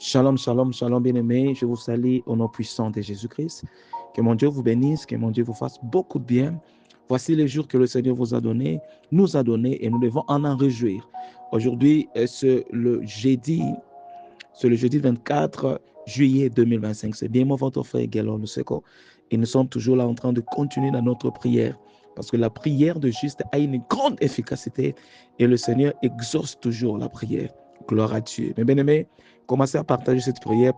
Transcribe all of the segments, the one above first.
Shalom, shalom, shalom, bien-aimés. Je vous salue au nom puissant de Jésus-Christ. Que mon Dieu vous bénisse, que mon Dieu vous fasse beaucoup de bien. Voici les jours que le Seigneur vous a donné, nous a donné, et nous devons en réjouir. Aujourd'hui, c'est le jeudi 24 juillet 2025. C'est bien moi, votre frère Guélon Luseko. Et nous sommes toujours là en train de continuer dans notre prière. Parce que la prière de juste a une grande efficacité et le Seigneur exauce toujours la prière. Gloire à Dieu. Mais bien aimés, commencez à partager cette prière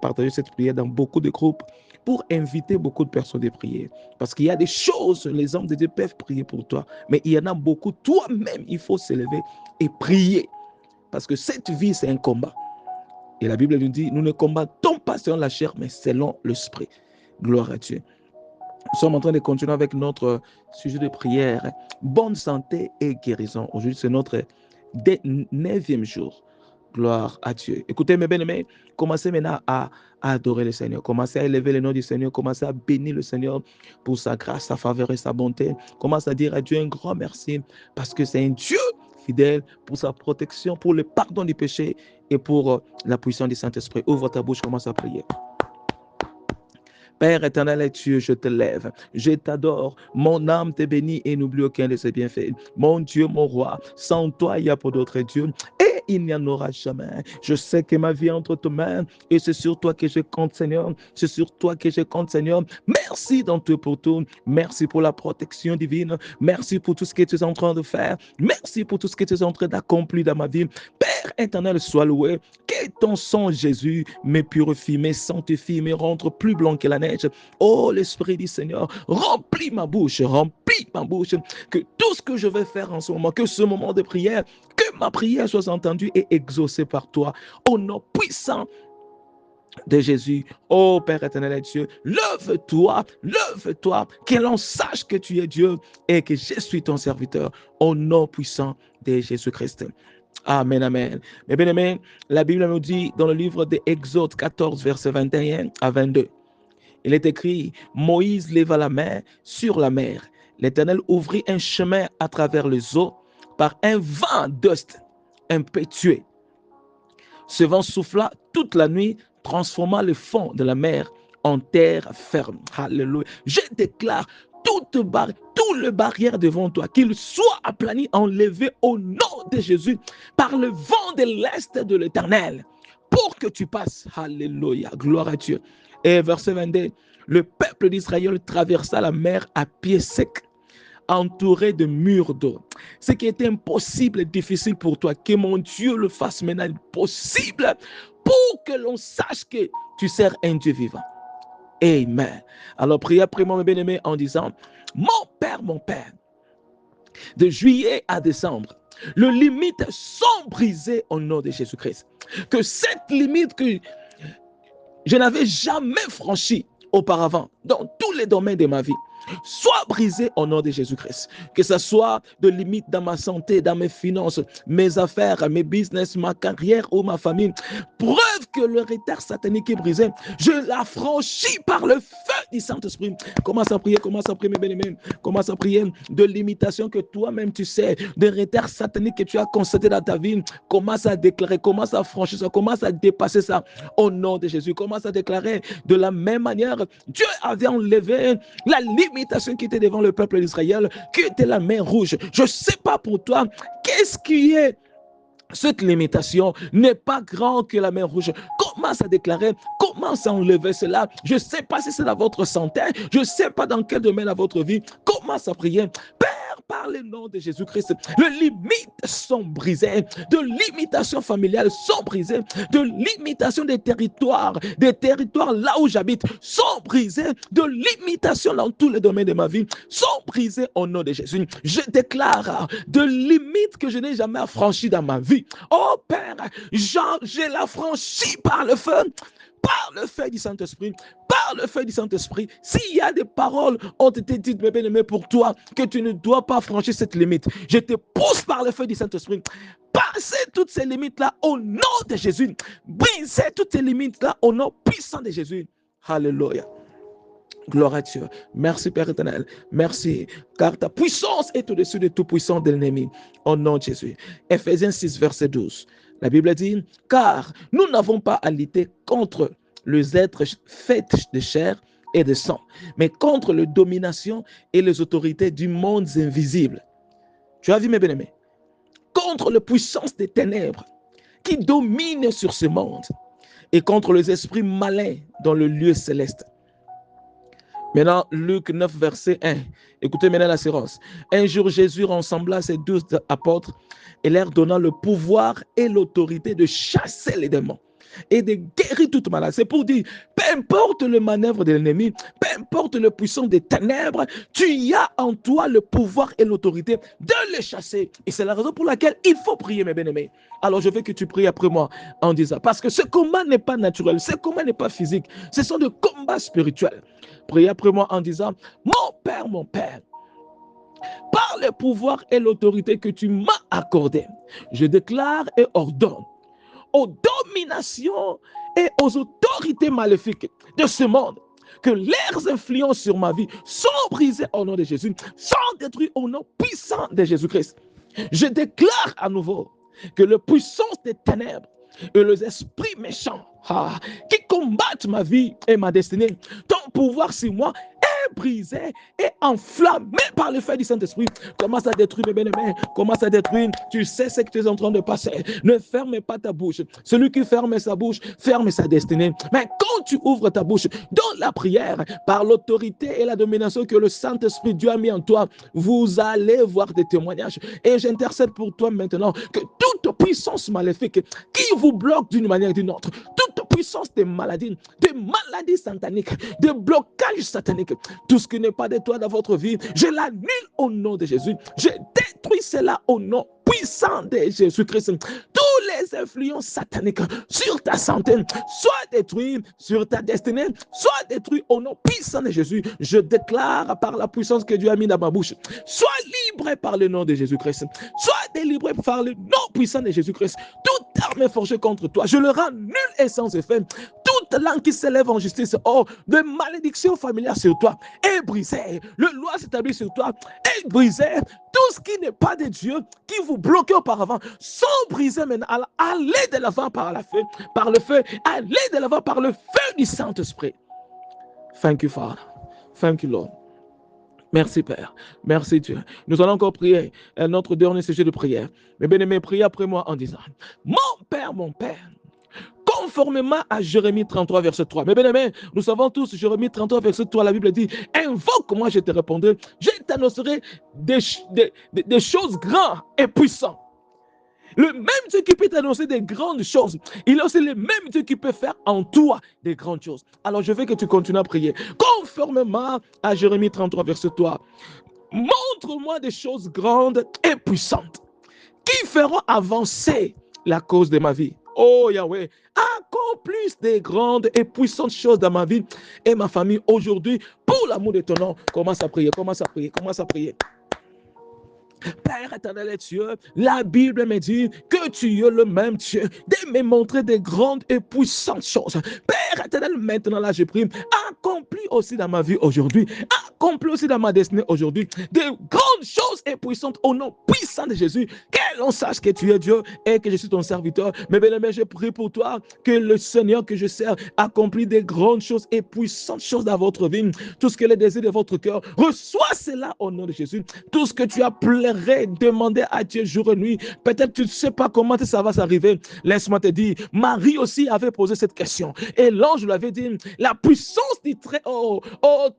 dans beaucoup de groupes pour inviter beaucoup de personnes à prier. Parce qu'il y a des choses, les hommes de Dieu peuvent prier pour toi, mais il y en a beaucoup, toi-même, il faut se lever et prier. Parce que cette vie, c'est un combat. Et la Bible nous dit, nous ne combattons pas selon la chair, mais selon l'esprit. Gloire à Dieu. Nous sommes en train de continuer avec notre sujet de prière. Bonne santé et guérison. Aujourd'hui, c'est notre 9e jour. Gloire à Dieu. Écoutez, mes bien-aimés, commencez maintenant à adorer le Seigneur. Commencez à élever le nom du Seigneur. Commencez à bénir le Seigneur pour sa grâce, sa faveur et sa bonté. Commencez à dire à Dieu un grand merci parce que c'est un Dieu fidèle pour sa protection, pour le pardon du péché et pour la puissance du Saint-Esprit. Ouvre ta bouche, commence à prier. Père éternel et Dieu, je te lève, je t'adore, mon âme te bénit et n'oublie aucun de ses bienfaits. Mon Dieu, mon roi, sans toi, il n'y a pas d'autre Dieu et il n'y en aura jamais. Je sais que ma vie est entre tes mains et c'est sur toi que je compte, Seigneur. C'est sur toi que je compte, Seigneur. Merci dans tout pour tout. Merci pour la protection divine. Merci pour tout ce que tu es en train de faire. Merci pour tout ce que tu es en train d'accomplir dans ma vie. Père éternel, sois loué. Que ton sang, Jésus, me purifie, me sanctifie, me rendre plus blanc que la neige. Oh, l'Esprit du Seigneur, remplis ma bouche, que tout ce que je vais faire en ce moment, que ce moment de prière, que ma prière soit entendue et exaucée par toi. Au nom puissant de Jésus, oh Père éternel et Dieu, lève-toi, que l'on sache que tu es Dieu et que je suis ton serviteur, au nom puissant de Jésus-Christ. Amen, amen. Mais bien aimé, la Bible nous dit dans le livre d'Exode 14, verset 21 à 22, il est écrit, Moïse leva la main sur la mer. L'Éternel ouvrit un chemin à travers les eaux par un vent d'ost impétueux. Ce vent souffla toute la nuit, transforma le fond de la mer en terre ferme. Alléluia. Je déclare toute le barrière devant toi, qu'il soit aplani, enlevé au nom de Jésus par le vent de l'Est de l'Éternel, pour que tu passes. Alléluia. Gloire à Dieu. Et verset 22, le peuple d'Israël traversa la mer à pied sec, entouré de murs d'eau. Ce qui était impossible et difficile pour toi, que mon Dieu le fasse maintenant possible pour que l'on sache que tu sers un Dieu vivant. Amen. Alors, priez après moi, mes bien-aimés, en disant, mon Père, de juillet à décembre, les limites sont brisées au nom de Jésus-Christ. Que cette limite que je n'avais jamais franchie auparavant dans tous les domaines de ma vie soit brisée au nom de Jésus-Christ. Que ce soit de limites dans ma santé, dans mes finances, mes affaires, mes business, ma carrière ou ma famille. Preuve que le retard satanique est brisé. Je la franchis par le feu du Saint-Esprit. Commence à prier, mes bien-aimés. Commence à prier de limitations que toi-même tu sais, de retard satanique que tu as constaté dans ta vie. Commence à déclarer, commence à franchir ça, commence à dépasser ça au nom de Jésus. Commence à déclarer de la même manière. Dieu avait enlevé la limitation qui était devant le peuple d'Israël, qui était la mer rouge. Je ne sais pas pour toi, qu'est-ce qui est cette limitation n'est pas grand que la mer rouge. Commence à déclarer, commence à enlever cela. Je ne sais pas si c'est dans votre santé, je ne sais pas dans quel domaine de votre vie. Commence à prier. Père, par le nom de Jésus-Christ, les limites sont brisées, de limitations familiales sont brisées, de limitations des territoires là où j'habite sont brisées, de limitations dans tous les domaines de ma vie sont brisées au nom de Jésus. Je déclare de limites que je n'ai jamais franchies dans ma vie. Oh Père, je la franchis par le feu du Saint-Esprit, par le feu du Saint-Esprit. S'il y a des paroles ont été dites, mes bien-aimés, pour toi, que tu ne dois pas franchir cette limite, je te pousse par le feu du Saint-Esprit. Passez toutes ces limites-là au nom de Jésus. Brisez toutes ces limites-là au nom puissant de Jésus. Alléluia. Gloire à Dieu. Merci Père éternel. Merci. Car ta puissance est au-dessus de tout puissant de l'ennemi. Au nom de Jésus. Ephésiens 6, verset 12. La Bible dit, car nous n'avons pas à lutter contre les êtres faits de chair et de sang, mais contre les dominations et les autorités du monde invisible. Tu as vu, mes bien-aimés? Contre les puissances des ténèbres qui dominent sur ce monde et contre les esprits malins dans le lieu céleste. Maintenant, Luc 9, verset 1. Écoutez maintenant la séquence. Un jour, Jésus rassembla ses 12 apôtres et leur donna le pouvoir et l'autorité de chasser les démons et de guérir toute maladie. C'est pour dire, peu importe le manœuvre de l'ennemi, peu importe le puissant des ténèbres, tu as en toi le pouvoir et l'autorité de les chasser. Et c'est la raison pour laquelle il faut prier, mes bien-aimés. Alors je veux que tu pries après moi en disant, parce que ce combat n'est pas naturel, ce combat n'est pas physique, ce sont des combats spirituels. Priez après moi en disant, mon Père, par le pouvoir et l'autorité que tu m'as accordé, je déclare et ordonne aux dominations et aux autorités maléfiques de ce monde que leurs influences sur ma vie sont brisées au nom de Jésus, sont détruites au nom puissant de Jésus-Christ. Je déclare à nouveau que la puissance des ténèbres et les esprits méchants qui combattent ma vie et ma destinée, ton pouvoir sur moi est brisé et enflammé par le feu du Saint-Esprit. Commence à détruire, mes bien-aimés. Commence à détruire. Tu sais ce que tu es en train de passer. Ne ferme pas ta bouche. Celui qui ferme sa bouche, ferme sa destinée. Mais quand tu ouvres ta bouche dans la prière, par l'autorité et la domination que le Saint-Esprit Dieu a mis en toi, vous allez voir des témoignages. Et j'intercède pour toi maintenant que toute puissance maléfique qui vous bloque d'une manière ou d'une autre, toute puissance des maladies sataniques, des blocages sataniques, tout ce qui n'est pas de toi dans votre vie, je l'annule au nom de Jésus. Je détruis cela au nom puissant de Jésus-Christ. Tous les influences sataniques sur ta santé soient détruits, sur ta destinée, soient détruits au nom puissant de Jésus. Je déclare par la puissance que Dieu a mis dans ma bouche, sois libre par le nom de Jésus-Christ. Sois délivré par le nom puissant de Jésus-Christ. Toute arme forgée contre toi, je le rends nul et sans effet. Toute langue qui s'élève en justice, de malédiction familiale sur toi est brisée. Le loi s'établit sur toi est brisé. Tout ce qui n'est pas de Dieu, qui vous bloquait auparavant, sont brisés maintenant. Allez de l'avant par le feu, allez de l'avant par le feu du Saint-Esprit. Thank you, Father. Thank you, Lord. Merci, Père. Merci, Dieu. Nous allons encore prier notre dernier sujet de prière. Mais bien-aimés, priez après moi en disant, mon Père, conformément à Jérémie 33, verset 3. Mais bien aimé, nous savons tous, Jérémie 33, verset 3, la Bible dit, invoque-moi, je te répondrai, je t'annoncerai des choses grandes et puissantes. Le même Dieu qui peut t'annoncer des grandes choses, il est aussi le même Dieu qui peut faire en toi des grandes choses. Alors je veux que tu continues à prier. Conformément à Jérémie 33, verset 3, montre-moi des choses grandes et puissantes qui feront avancer la cause de ma vie. Oh Yahweh, accomplisse des grandes et puissantes choses dans ma vie et ma famille aujourd'hui pour l'amour de ton nom. Commence à prier, commence à prier, commence à prier. Père éternel et Dieu, la Bible me dit que tu es le même Dieu de me montrer des grandes et puissantes choses. Père éternel, maintenant là je prie, accomplis aussi dans ma vie aujourd'hui, accomplis aussi dans ma destinée aujourd'hui, des grandes choses et puissantes au nom puissant de Jésus, que l'on sache que tu es Dieu et que je suis ton serviteur. Mais bien aimé, je prie pour toi que le Seigneur que je sers accomplit des grandes choses et puissantes choses dans votre vie. Tout ce que les désirs de votre cœur, reçois cela au nom de Jésus. Tout ce que tu as pleuré, demander à Dieu jour et nuit. Peut-être tu ne sais pas comment ça va s'arriver. Laisse-moi te dire, Marie aussi avait posé cette question. Et l'ange lui avait dit, la puissance du Très-Haut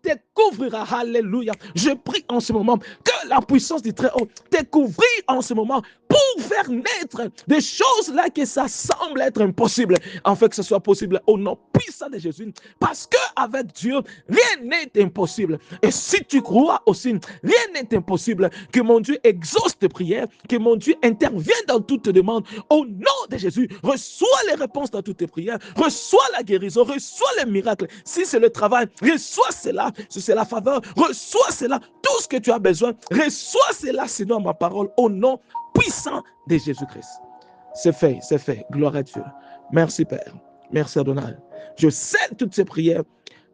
te couvrira. Alléluia. Je prie en ce moment que la puissance du Très-Haut te couvre en ce moment pour faire naître des choses là que ça semble être impossible. En fait, que ce soit possible au nom puissant de Jésus. Parce qu'avec Dieu, rien n'est impossible. Et si tu crois aussi, rien n'est impossible. Que mon Dieu exauce tes prières, que mon Dieu intervienne dans toutes tes demandes. Au nom de Jésus, reçois les réponses dans toutes tes prières, reçois la guérison, reçois les miracles. Si c'est le travail, reçois cela. Si c'est la faveur, reçois cela. Tout ce que tu as besoin, reçois cela, sinon ma parole, au nom puissant de Jésus-Christ. C'est fait. Gloire à Dieu. Merci Père. Merci Adonai. Je scelle toutes ces prières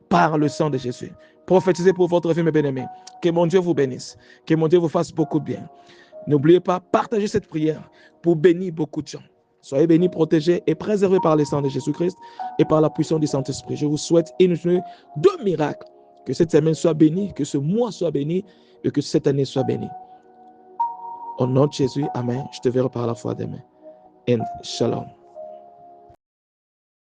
par le sang de Jésus. Prophétisez pour votre vie, mes bien-aimés. Que mon Dieu vous bénisse. Que mon Dieu vous fasse beaucoup de bien. N'oubliez pas, partagez cette prière pour bénir beaucoup de gens. Soyez bénis, protégés et préservés par le sang de Jésus-Christ et par la puissance du Saint-Esprit. Je vous souhaite une journée de miracles. Que cette semaine soit bénie, que ce mois soit béni et que cette année soit bénie. Au nom de Jésus, Amen. Je te verrai par la foi demain. And shalom.